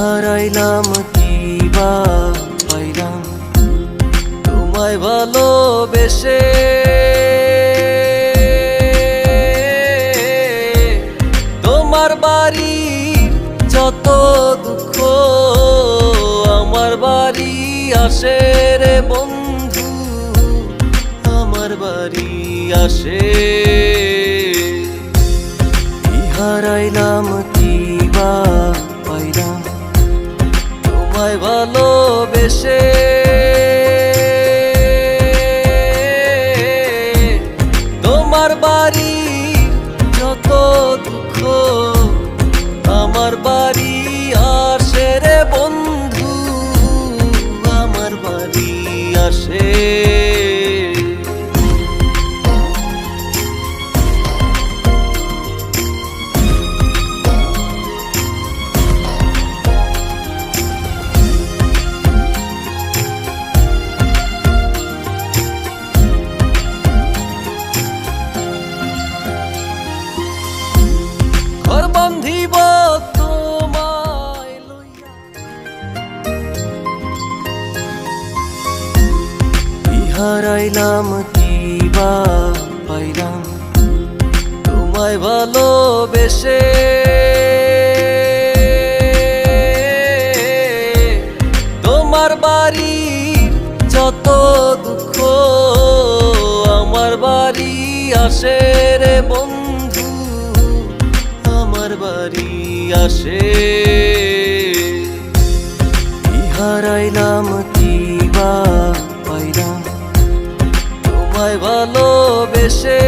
হারাইলাম কি বা পাইলাম তোমায় ভালোবেসে। তোমার বাড়ি যত দুঃখ আমার বাড়ি আসে রে বন্ধু, আমার বাড়ি আসে। হারাইলাম কি বা পাইলাম তোমায় ভালোবেসে। তোমার বাড়ি যত দুঃখ আমার বাড়ি আসে রে বন্ধু, আমার বাড়ি আসে। ঘর বান্ধিব তোমায় লইয়া, হারাইলাম কি বা পাইলাম তোমায় ভালোবেসে। তোমার বাড়ি যত দুঃখ আমার বাড়ি আসে রে বন্ধু, আমার বাড়ি আসে। হারাইলাম কি বা পাইলাম তোমায় ভালোবেসে।